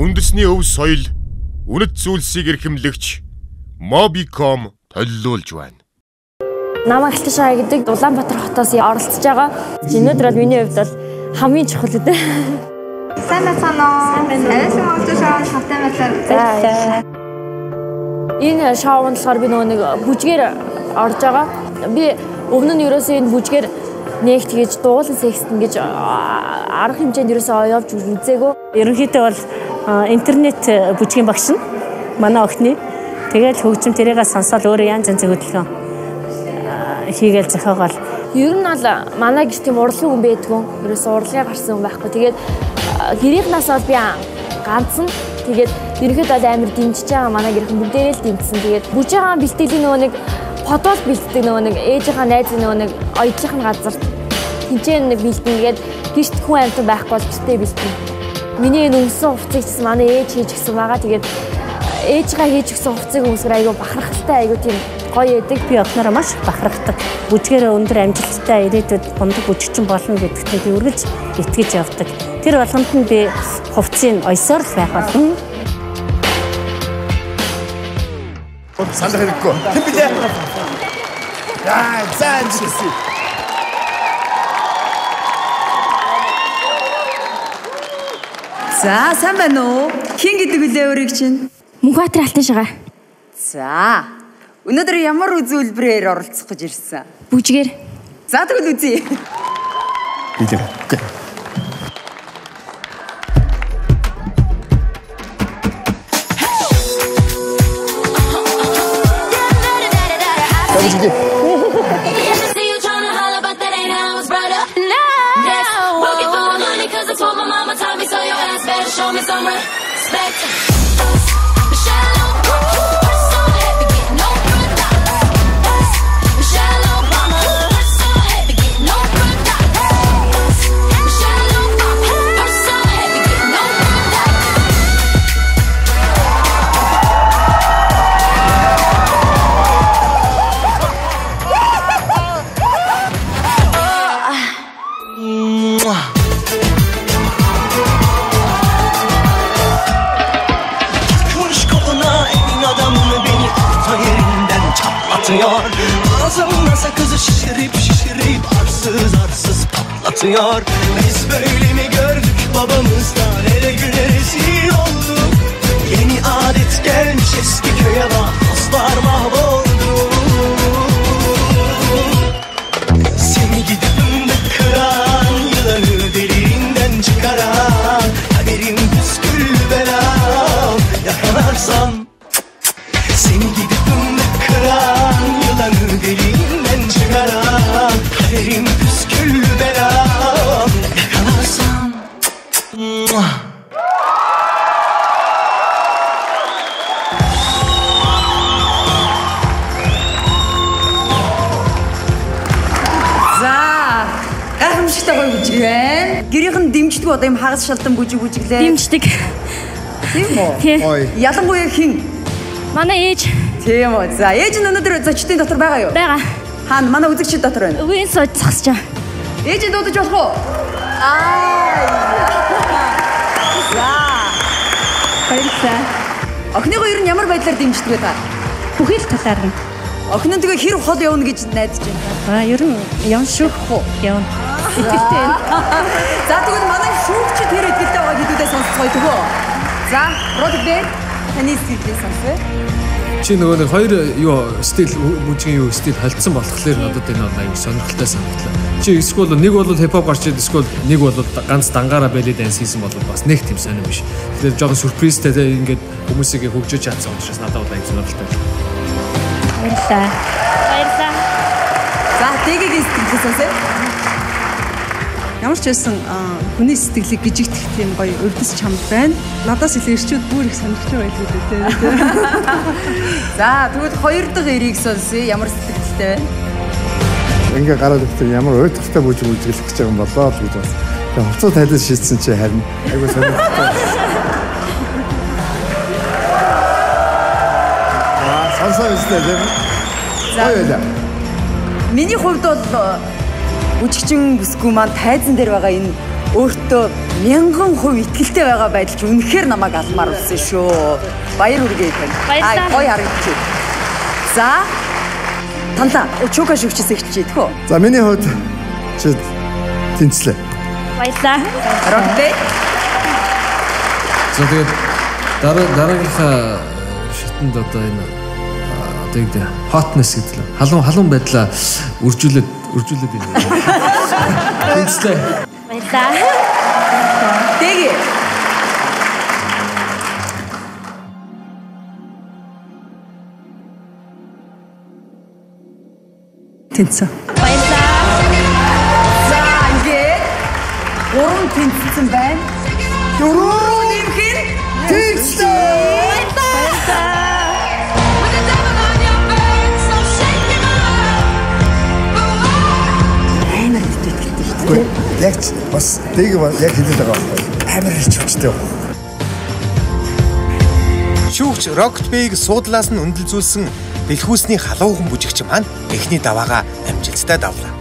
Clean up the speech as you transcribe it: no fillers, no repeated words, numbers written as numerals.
үндэсний өв соёл, үнэт зүйлсийг эрхэмлэгч Mobicom төлөвлөж байна. Намайг Алташаа гэдэг Улаанбаатар хотоос оролцож байгаа. Өнөөдөр бол миний хувьд бол хамгийн чухал үдэ. Сайн байна уу? Арайсан олжшаа хавтай байцаар. Энэ шоунд болохоор би нэг бүжгээр орж байгаа. Би өмнө нь ерөөсөө энэ бүжгээр нэг тэгэж дуулан секст ингэж арга хэмжээнд ерөөсөө явж үзээгүй. Ерөнхийдөө бол интернет бүжгийн багш нь манай охины. Тэгэл хөгжим тэрийгээ сонсоод өөрөө янз янзын хөдөлгөөн хийгээл зохиогоол. Ер нь бол манай гэрт тийм урлагийн хүн байдгүй. Ерөөсөө урлагийн гарсан хүн байхгүй. Тэгээд гэрийнхнээс бол би ганцхан. Тэгээд ерөнхийдөө бол амар дэмжиж байгаа манай гэрхэн бүгдээрээ л дэмжсэн. Тэгээд бүжгийн бэлтгэлийн нөгөө нэг фотол бэлтдэг нөгөө нэг ээжийнхаа найзын нөгөө нэг оюутлын газар тэнцэн нэг бэлтэн. Тэгээд гэрт хүн амьтан байхгүй бол гэртээ бэлтэн. Миний энэ өнгөсөн хувцсыг ч манай ээж хийж гисэн байгаа. Тэгээд ээжгээ хийж гисэн хувцсыг өмсгөр айгүй бахархалтай айгүй тийм гоё эдэг. Би одноороо маш бахархдаг. Бүжгээр өндөр амжилттай ирээдүйд мундаг бүжигчин болно гэдэгт би үргэлж итгэж явдаг. Тэр болгонд нь би хувцсыг ойсоор л байх болно. Санах хэрэггүй. Хэн билээ? Яа, зан жиси. За, сайн байна уу? Хин гэдэг үлээ өөрийг чинь? Мөнхбаатар Алташаа. За. Өнөөдөр ямар үзүүлбэрээр оролцох гэж ирсэн? Бүжгээр. За тэгвэл үзье. Билээ. Ağzımda sakızı şişirip arsız patlatıyor. Biz böyle mi gördük babamızdan, ele güne rezil olduk. Yeni adet gelmiş eski köye bak, dostlar mahvoldu. Seni gidip ümmet kıran, yılanı deliğinden çıkaran, kaderim püskül belam yakalarsam. Seni gidip ümmet kıran, yılanı deliğinden çıkaran, kaderim püskül belam yakalarsam. За. Гайхамшигтай гоё бүжиг байна. Гэрийнх нь дэмждэг одоо юм хагас шалдан бүжиглээ. Дэмждэг. Тийм үү? Ялангуяа хин? Манай ээж. Тийм үү. За, ээж нь өнөөдөр зочдын дотор байгаа юу? Байгаа. Хаана? Манай үзэгчид дотор байна. Үгийн сууж зогсож байгаа. Ээж нь дуудаж болох уу? За. Баярлалаа. Охиныгоо ер нь ямар байдлаар дэмждэг вэ та? Бүхэл талаар нь. Охин нь тэгээ хэр хол явна гэж найдаж байна. Ер нь явна шүү. Явна. Итгэвтэй байна. За тэгвэл манай шүүгчид тэр итгэлтэй байгаа хэдүүдээ сонсцгоё төгөө. За, Родбек таны сэтгэлээ сонсъё. Чи нөгөө нэг хоёр юу стил бүжгийн юу стил холдсон болохоор надад энэ бол аюу сонирхолтой санагдлаа. Чи эсвэл нэг бол хипхоп гарч ирээд эсвэл нэг бол ганц дангаараа белли данс хийсэн бол бас нэг тийм сонир биш. Тэгэхээр жоохон сюрпризтэй ингээд хүмүүсийг хөгжөөж чадсан учраас надад бол аюу сонирхолтой. Баярлалаа. Баярлалаа. За, дэгийг сэтгэлээ сонсъё. Ямар ч байсан хүний сэтгэлийг гжигдэх тийм гоё өрдөс чамд байна. Надаас илүү ирчүүд бүр их сонирхож байгаа гэдэг үү. За тэгвэл хоёр дахь эрийг сонсъё. Ямар сэтгэлтэй байна? Ингээ гараад ирсэн ямар уйдгартай бүжиг үзүүлэх гэж байгаа юм болоо л гэж бас. Тэгээ хувцас тайлж шийдсэн чи харин айгуу сонирхолтой. Сонсоо өстэй тийм. За. Миний хувьд бол бүжигчин бүсгүй маань тайзан дээр байгаа энэ өөртөө 1000% итгэлтэй байгаа байдал чи үнэхээр намайг алмаар болсон шүү. Баяр хүргэе тань. Баярлалаа. Гоё харагдчих. За танлаа чука шигчээс эхэлчихье тэхүү. За миний хувьд чи тэнцлээ. Баярлалаа. Рокбей. За тэгээд дараагийнхаа шатнд одоо энэ одоо юу гэдэг hotness гэдэг л халуун байдлаа үржүүлээд байна. Тэнцлээ. Баярлалаа. Дэги. Тэнцээ. Баярлалаа. За ингээд 3 тэнцсэн байна. 4 нэмхэн тэнцлээ. Яг бас дэг яг хэлээд байгаа байхгүй. Амар их хүчтэй байна. Шүүгч Рокбейг суудлаас нь өндөрлзүүлсэн бэлхүүсний халуухан бүжигч маань эхний даваагаа амжилттай давлаа.